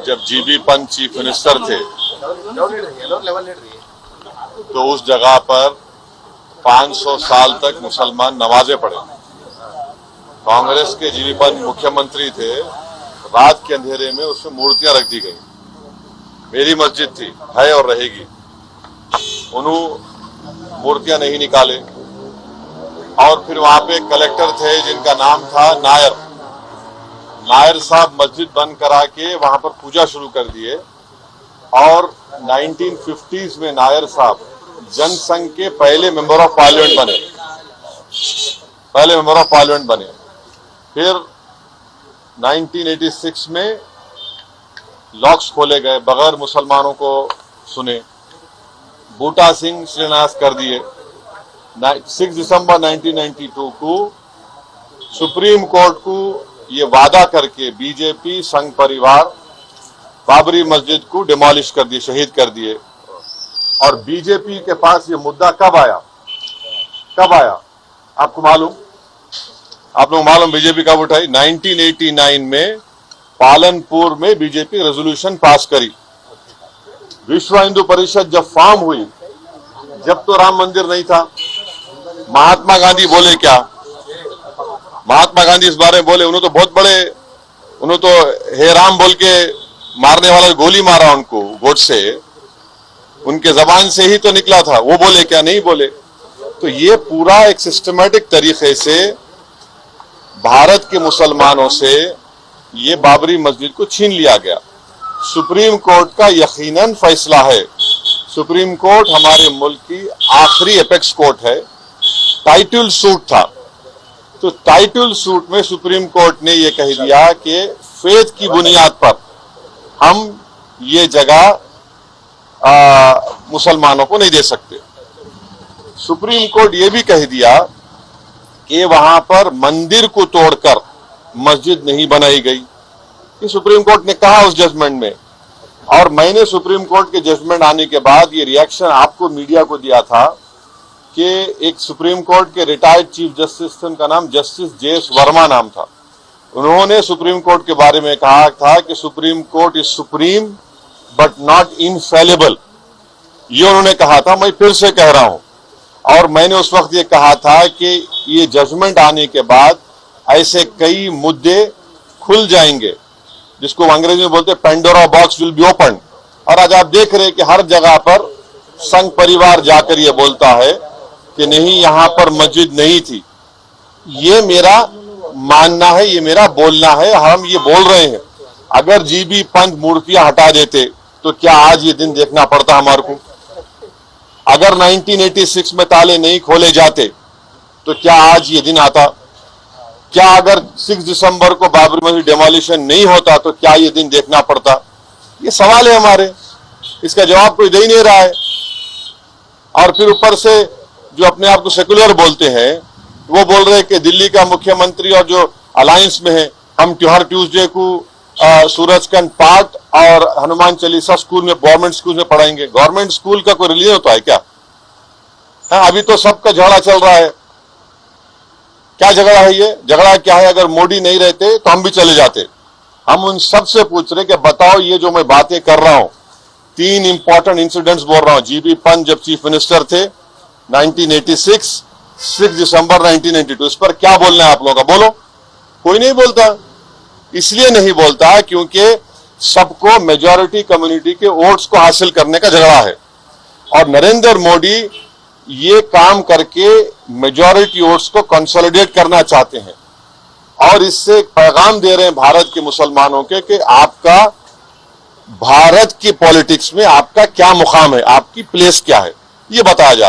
जब GB Pant chief minister थे तो उस जगह पर 500 साल तक मुसलमान नमाजें पढ़े। कांग्रेस के जीबी पंत मुख्यमंत्री थे, रात के अंधेरे में उसमें मूर्तियां रख दी गई। मेरी मस्जिद थी, है और रहेगी। उन्होंने मूर्तियां नहीं निकाले और फिर वहां पे कलेक्टर थे जिनका नाम था नायर। नायर साहब मस्जिद बंद करा के वहां पर पूजा शुरू कर दिए और 1950s में नायर साहब जनसंघ के पहले मेंबर ऑफ पार्लियामेंट बने। फिर 1986 में लॉक्स खोले गए, बगैर मुसलमानों को सुने। बूटा सिंह शिलान्यास कर दिए। 6 दिसंबर 1992 को सुप्रीम कोर्ट को ये वादा करके बीजेपी संघ परिवार बाबरी मस्जिद को डिमोलिश कर दिए, शहीद कर दिए। और बीजेपी के पास ये मुद्दा कब आया? आपको मालूम? आप लोग मालूम बीजेपी कब उठाई? 1989 में पालनपुर में बीजेपी रेजोल्यूशन पास करी। विश्व हिंदू परिषद जब फॉर्म हुई, जब तो राम मंदिर नहीं था। महात्मा गांधी बोले क्या? महात्मा गांधी इस बारे में बोले, उन्होंने तो बहुत बड़े, उन्होंने तो हे राम बोल के मारने वाला गोली मारा उनको गोडसे, उनके जबान से ही तो निकला था। वो बोले क्या? नहीं बोले। तो ये पूरा एक सिस्टमैटिक तरीके से भारत के मुसलमानों से ये बाबरी मस्जिद को छीन लिया गया। सुप्रीम कोर्ट का यकीनन फैसला है। सुप्रीम कोर्ट हमारे मुल्क की आखिरी एपेक्स कोर्ट है। टाइटल सूट था, तो टाइटल सूट में सुप्रीम कोर्ट ने यह कह दिया कि फेथ की बुनियाद पर हम ये जगह मुसलमानों को नहीं दे सकते। सुप्रीम कोर्ट ये भी कह दिया कि वहां पर मंदिर को तोड़कर मस्जिद नहीं बनाई गई। ये सुप्रीम कोर्ट ने कहा उस जजमेंट में। और मैंने सुप्रीम कोर्ट के जजमेंट आने के बाद ये रिएक्शन आपको मीडिया को दिया था कि एक सुप्रीम कोर्ट के रिटायर्ड चीफ जस्टिस थे, उनका नाम जस्टिस जेएस वर्मा नाम था। उन्होंने सुप्रीम कोर्ट के बारे में कहा था कि supreme court is supreme but not infallible. ये उन्होंने कहा था, मैं फिर से कह रहा हूं। और मैंने उस वक्त ये कहा था कि ये जजमेंट आने के बाद ऐसे कई मुद्दे खुल जाएंगे, जिसको अंग्रेजी में बोलते हैं Pandora box will be open. और आज आप देख रहे हैं कि हर जगह पर संघ परिवार जाकर ये बोलता है कि नहीं, यहां पर मस्जिद नहीं थी। ये मेरा मानना है, ये मेरा बोलना है, हम ये बोल रहे हैं। अगर जीबी पंत मूर्तियां हटा देते तो क्या आज ये दिन देखना पड़ता हमारे को? अगर 1986 में ताले नहीं खोले जाते तो क्या आज ये दिन आता? क्या अगर 6 दिसंबर को बाबरी मस्जिद डेमोलिशन नहीं होता तो क्या ये दिन देखना पड़ता? ये सवाल है हमारे, इसका जवाब कोई दे ही नहीं रहा है। और फिर ऊपर से जो अपने आप को सेकुलर बोलते हैं, वो बोल रहे हैं कि दिल्ली का मुख्यमंत्री और जो अलायंस में है, हम हर ट्यूसडे को सूरजकंड पाठ और हनुमान चालीसा स्कूल में, गवर्नमेंट स्कूल में पढ़ाएंगे। गवर्नमेंट स्कूल का कोई रिलीजन होता है क्या? हाँ, अभी तो सबका झगड़ा चल रहा है। क्या झगड़ा है ये? झगड़ा क्या है? अगर मोदी नहीं रहते तो हम भी चले जाते। हम उन सबसे पूछ रहे कि बताओ, ये जो मैं बातें कर रहा हूं, 3 इंपॉर्टेंट इंसिडेंट्स बोल रहा हूं। जीबी पंत जब चीफ मिनिस्टर थे 1986, 6 दिसंबर 1992, इस पर क्या बोलना है आप लोगों का? बोलो। कोई नहीं बोलता। इसलिए नहीं बोलता क्योंकि सबको, मेजॉरिटी कम्युनिटी के वोट्स को हासिल करने का झगड़ा है। और नरेंद्र मोदी ये काम करके मेजॉरिटी वोट्स को कंसोलिडेट करना चाहते हैं और इससे एक पैगाम दे रहे हैं भारत के मुसलमानों के कि आपका भारत की पॉलिटिक्स में आपका क्या मुकाम है, आपकी प्लेस क्या है, ये बताया जाए।